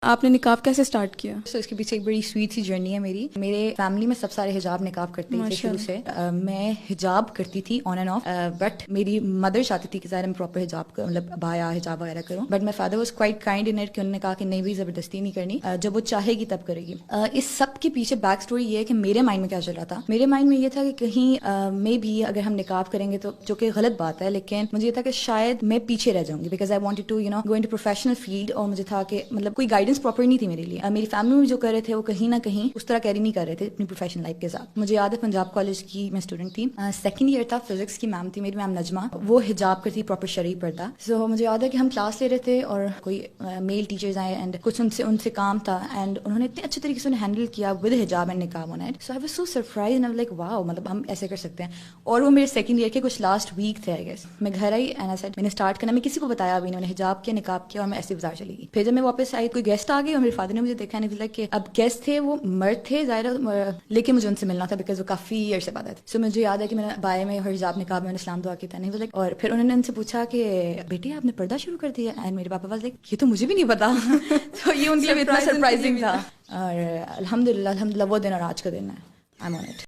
آپ نے نقاب کیسے اسٹارٹ کیا؟ سو اس کے پیچھے ایک بڑی سویٹ سی جرنی ہے میری. میرے فیملی میں سب سارے حجاب نقاب کرتے تھے شروع سے. میں حجاب کرتی تھی آن اینڈ آف, بٹ میری مدر چاہتی تھی کہ ظاہر میں پراپر حجاب مطلب بایا حجاب وغیرہ کروں, but my father was quite kind in it کہ انہوں نے کہا کہ نہیں بھی زبردستی نہیں کرنی, جب وہ چاہے گی تب کرے گی. اس سب کے پیچھے بیک اسٹوری یہ ہے کہ میرے مائنڈ میں کیا چل رہا تھا. میرے مائنڈ میں یہ تھا کہ کہیں میں بھی اگر ہم نقاب کریں گے تو, جو کہ غلط بات ہے, لیکن مجھے یہ تھا کہ شاید میں پیچھے رہ جاؤں گی because I wanted to go into professional field. اور مجھے تھا کہ مطلب کوئی گائیڈنس پراپر نہیں تھی میرے لیے. میری فیملی میں جو کر رہے تھے وہ کہیں نہ کہیں اس طرح کیری نہیں کر رہے تھے اپنی پروفیشنل لائف کے ساتھ. مجھے یاد ہے پنجاب کالج کی میں اسٹوڈنٹ تھی, سیکنڈ ایئر تھا, فزکس کی میم تھی میری, میم نجمہ. وہ حجاب کرتی پراپر شرعی پردہ. سو مجھے یاد ہے کہ ہم کلاس لے رہے تھے اور کوئی میل ٹیچرز آئے اینڈ کچھ ان سے کام تھا, اینڈ انہوں نے اتنے اچھے طریقے سے ہینڈل کیا ود حجاب اینڈ نقاب on it. So I was so surprise and I was like wow, مطلب ہم ایسے کر سکتے ہیں. اور وہ میرے سیکنڈ ایئر کے کچھ لاسٹ ویک تھے آئی گیس. میں گھر آئی اینڈ آئی سیڈ میں نے اسٹارٹ کرنا, میں کسی کو بتایا بھی نہیں, میں نے حجاب کیا نقاب کیا اور میں ایسے بازار چلی گئی. پھر جب میں واپس آئی کوئی گیسٹ آ گئی اور میرے فادر نے مجھے دیکھا نہیں لگا کہ اب گیسٹ تھے وہ مرد تھے ظاہر, لیکن مجھے ان سے ملنا تھا بیکاز وہ کافی ایئر سے بعد آئے تھے. سو مجھے یاد ہے کہ میں نے بائے میں حجاب نقاب میں نے اسلام دعا کی تھا نہیں, اور پھر انہوں نے ان سے پوچھا کہ بیٹی آپ نے پردہ شروع کر دیا, اینڈ میرے پاپا واز لائک یہ تو مجھے بھی نہیں پتا. تو یہ ان کے لیے اتنا سرپرائزنگ تھا. اور الحمد للہ وہ دن اور آج کا دن ہے. I am on it.